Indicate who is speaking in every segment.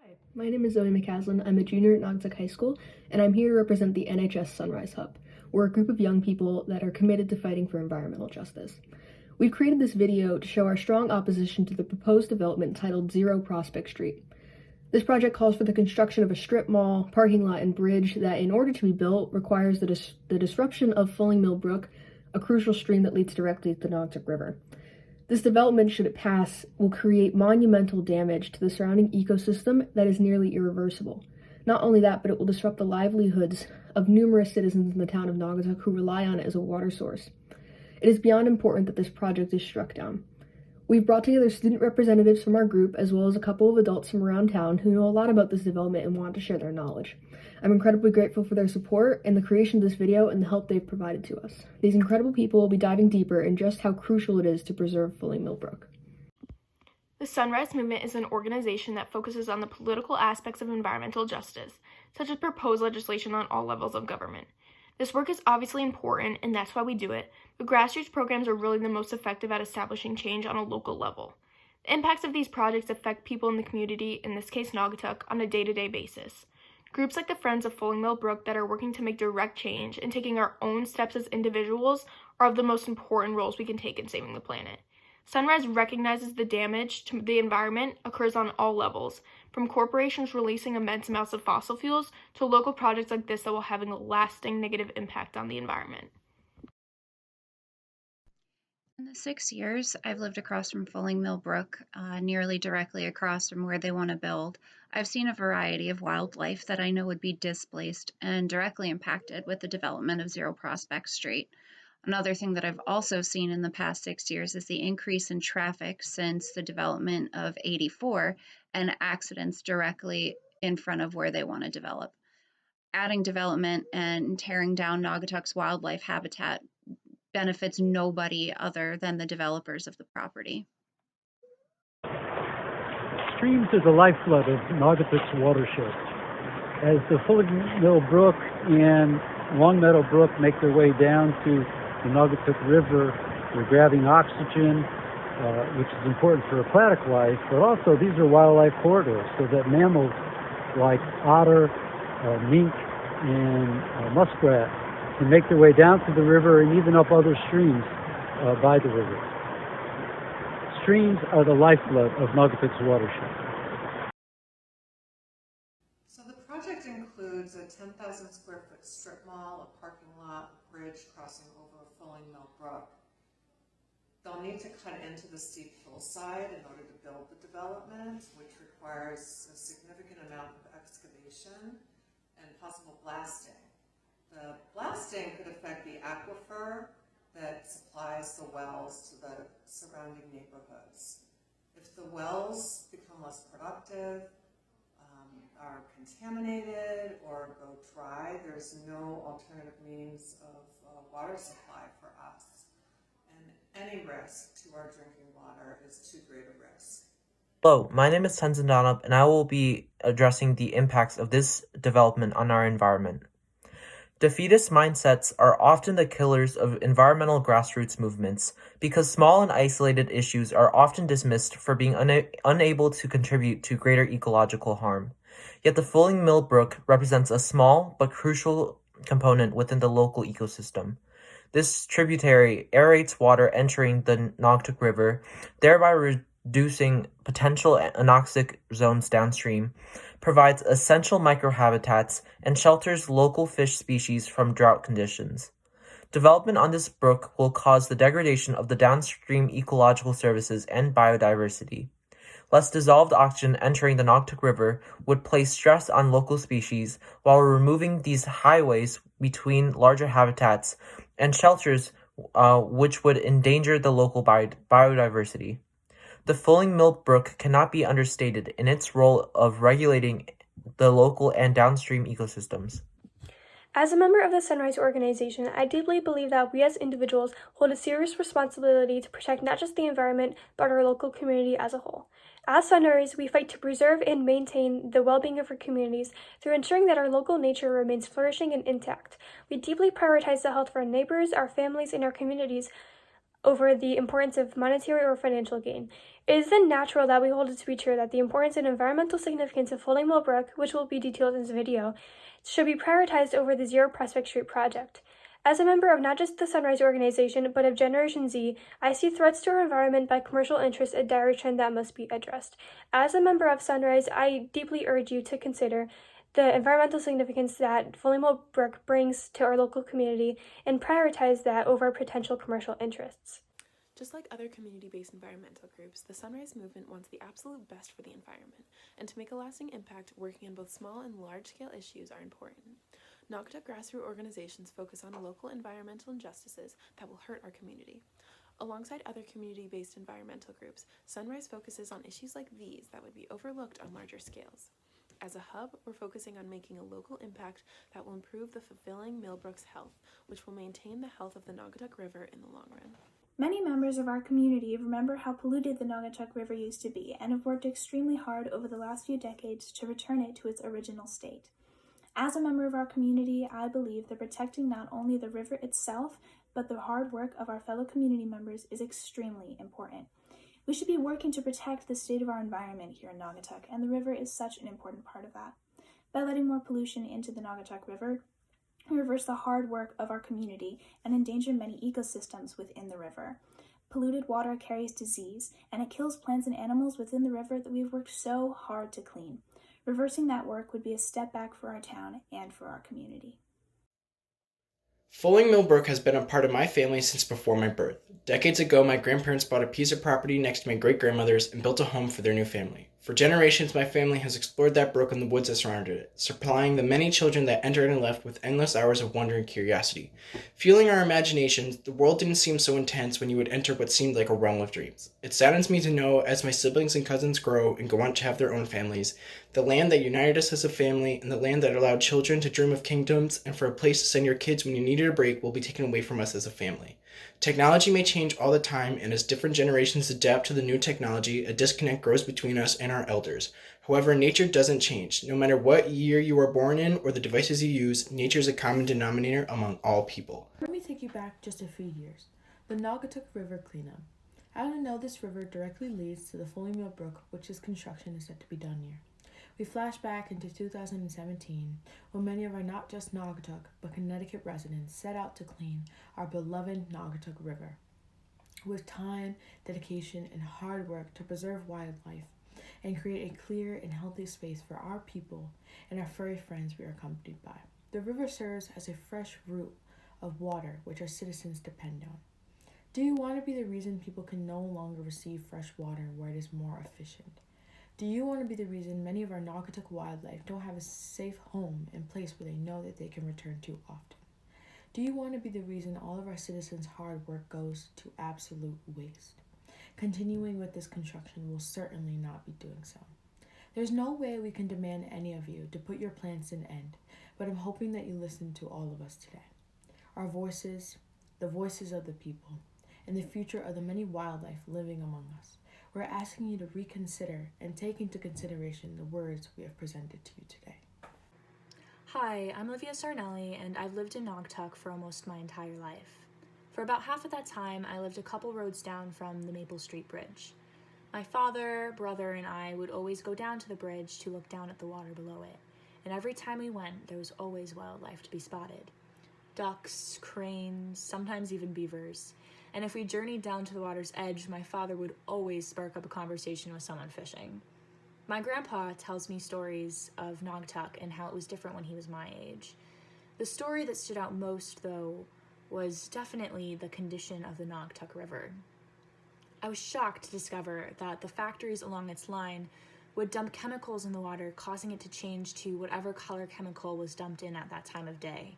Speaker 1: Hi, my name is Zoe McCaslin. I'm a junior at Naugatuck High School, and I'm here to represent the NHS Sunrise Hub. We're a group of young people that are committed to fighting for environmental justice. We've created this video to show our strong opposition to the proposed development titled Zero Prospect Street. This project calls for the construction of a strip mall, parking lot, and bridge that, in order to be built, requires the disruption of Fulling Mill Brook, a crucial stream that leads directly to the Naugatuck River. This development, should it pass, will create monumental damage to the surrounding ecosystem that is nearly irreversible. Not only that, but it will disrupt the livelihoods of numerous citizens in the town of Naugatuck who rely on it as a water source. It is beyond important that this project is struck down. We've brought together student representatives from our group, as well as a couple of adults from around town who know a lot about this development and want to share their knowledge. I'm incredibly grateful for their support in the creation of this video and the help they've provided to us. These incredible people will be diving deeper in just how crucial it is to preserve Fulling Mill Brook.
Speaker 2: The Sunrise Movement is an organization that focuses on the political aspects of environmental justice, such as proposed legislation on all levels of government. This work is obviously important, and that's why we do it, but grassroots programs are really the most effective at establishing change on a local level. The impacts of these projects affect people in the community, in this case Naugatuck, on a day-to-day basis. Groups like the Friends of Fulling Mill Brook that are working to make direct change and taking our own steps as individuals are of the most important roles we can take in saving the planet. Sunrise recognizes the damage to the environment occurs on all levels, from corporations releasing immense amounts of fossil fuels to local projects like this that will have a lasting negative impact on the environment.
Speaker 3: In the 6 years I've lived across from Fulling Mill Brook, nearly directly across from where they want to build, I've seen a variety of wildlife that I know would be displaced and directly impacted with the development of Zero Prospect Street. Another thing that I've also seen in the past 6 years is the increase in traffic since the development of 84 and accidents directly in front of where they want to develop. Adding development and tearing down Naugatuck's wildlife habitat benefits nobody other than the developers of the property.
Speaker 4: Streams are the lifeblood of Naugatuck's watershed. As the Fulling Mill Brook and Long Meadow Brook make their way down to the Naugatuck River, they're grabbing oxygen, which is important for aquatic life, but also these are wildlife corridors so that mammals like otter, mink, and muskrat can make their way down to the river and even up other streams by the river. Streams are the lifeblood of Naugatuck's watershed.
Speaker 5: So the project includes a 10,000 square foot strip mall, a parking lot, a bridge crossing over Fulling Mill Brook. They'll need to cut into the steep hillside in order to build the development, which requires a significant amount of excavation and possible blasting. The blasting could affect the aquifer that supplies the wells to the surrounding neighborhoods. If the wells become less productive, are contaminated, or go dry, there's no alternative means of water supply for us. And any risk to our drinking water is too great a risk.
Speaker 6: Hello, my name is Tenzin Danup, and I will be addressing the impacts of this development on our environment. Defeatist mindsets are often the killers of environmental grassroots movements because small and isolated issues are often dismissed for being unable to contribute to greater ecological harm. Yet the Fulling Mill Brook represents a small but crucial component within the local ecosystem. This tributary aerates water entering the Naugatuck River, thereby reducing potential anoxic zones downstream, provides essential microhabitats, and shelters local fish species from drought conditions. Development on this brook will cause the degradation of the downstream ecological services and biodiversity. Less dissolved oxygen entering the Naugatuck River would place stress on local species, while removing these highways between larger habitats and shelters which would endanger the local biodiversity. The Fulling Mill Brook cannot be understated in its role of regulating the local and downstream ecosystems.
Speaker 7: As a member of the Sunrise organization, I deeply believe that we as individuals hold a serious responsibility to protect not just the environment, but our local community as a whole. As Sunrise, we fight to preserve and maintain the well-being of our communities through ensuring that our local nature remains flourishing and intact. We deeply prioritize the health of our neighbors, our families, and our communities over the importance of monetary or financial gain. It is then natural that we hold it to be true that the importance and environmental significance of Fulling Mill Brook, which will be detailed in this video, should be prioritized over the Zero Prospect Street project. As a member of not just the Sunrise organization, but of Generation Z, I see threats to our environment by commercial interests a dire trend that must be addressed. As a member of Sunrise, I deeply urge you to consider the environmental significance that Fulling Mill Brook brings to our local community and prioritize that over potential commercial interests.
Speaker 8: Just like other community-based environmental groups, the Sunrise Movement wants the absolute best for the environment, and to make a lasting impact, working on both small and large-scale issues are important. Naugatuck grassroots organizations focus on local environmental injustices that will hurt our community. Alongside other community-based environmental groups, Sunrise focuses on issues like these that would be overlooked on larger scales. As a hub, we're focusing on making a local impact that will improve the Fulling Mill Brook's health, which will maintain the health of the Naugatuck River in the long run.
Speaker 9: Many members of our community remember how polluted the Naugatuck River used to be and have worked extremely hard over the last few decades to return it to its original state. As a member of our community, I believe that protecting not only the river itself, but the hard work of our fellow community members is extremely important. We should be working to protect the state of our environment here in Naugatuck, and the river is such an important part of that. By letting more pollution into the Naugatuck River, we reverse the hard work of our community and endanger many ecosystems within the river. Polluted water carries disease, and it kills plants and animals within the river that we've worked so hard to clean. Reversing that work would be a step back for our town and for our community.
Speaker 10: Fulling Mill Brook has been a part of my family since before my birth. Decades ago, my grandparents bought a piece of property next to my great-grandmother's and built a home for their new family. For generations, my family has explored that brook and the woods that surrounded it, supplying the many children that entered and left with endless hours of wonder and curiosity. Fueling our imaginations, the world didn't seem so intense when you would enter what seemed like a realm of dreams. It saddens me to know, as my siblings and cousins grow and go on to have their own families, the land that united us as a family and the land that allowed children to dream of kingdoms and for a place to send your kids when you needed a break will be taken away from us as a family. Technology may change all the time, and as different generations adapt to the new technology, a disconnect grows between us and our elders. However, nature doesn't change. No matter what year you were born in or the devices you use, nature is a common denominator among all people.
Speaker 11: Let me take you back just a few years. The Naugatuck River cleanup. Out of know this river directly leads to the Fulling Mill Brook, which its construction is set to be done near. We flash back into 2017, when many of our not just Naugatuck, but Connecticut residents set out to clean our beloved Naugatuck River. With time, dedication, and hard work to preserve wildlife and create a clear and healthy space for our people and our furry friends we are accompanied by. The river serves as a fresh route of water which our citizens depend on. Do you want to be the reason people can no longer receive fresh water where it is more efficient? Do you want to be the reason many of our Naugatuck wildlife don't have a safe home and place where they know that they can return to often? Do you want to be the reason all of our citizens' hard work goes to absolute waste? Continuing with this construction will certainly not be doing so. There's no way we can demand any of you to put your plans in end, but I'm hoping that you listen to all of us today. Our voices, the voices of the people, and the future of the many wildlife living among us. We're asking you to reconsider and take into consideration the words we have presented to you today.
Speaker 12: Hi, I'm Olivia Sarnelli, and I've lived in Naugatuck for almost my entire life. For about half of that time, I lived a couple roads down from the Maple Street Bridge. My father, brother, and I would always go down to the bridge to look down at the water below it, and every time we went, there was always wildlife to be spotted. Ducks, cranes, sometimes even beavers. And if we journeyed down to the water's edge, my father would always spark up a conversation with someone fishing. My grandpa tells me stories of Naugatuck and how it was different when he was my age. The story that stood out most, though, was definitely the condition of the Naugatuck River. I was shocked to discover that the factories along its line would dump chemicals in the water, causing it to change to whatever color chemical was dumped in at that time of day.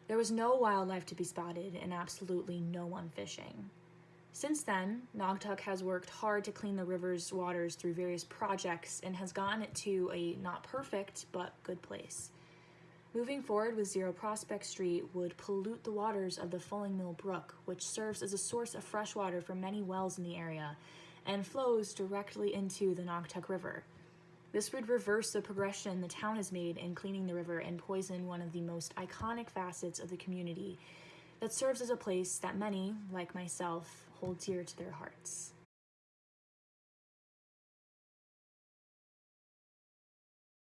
Speaker 12: There was no wildlife to be spotted and absolutely no one fishing. Since then, Naugatuck has worked hard to clean the river's waters through various projects and has gotten it to a not perfect, but good place. Moving forward with Zero Prospect Street would pollute the waters of the Fulling Mill Brook, which serves as a source of fresh water for many wells in the area and flows directly into the Naugatuck River. This would reverse the progression the town has made in cleaning the river and poison one of the most iconic facets of the community that serves as a place that many, like myself, hold dear to their hearts.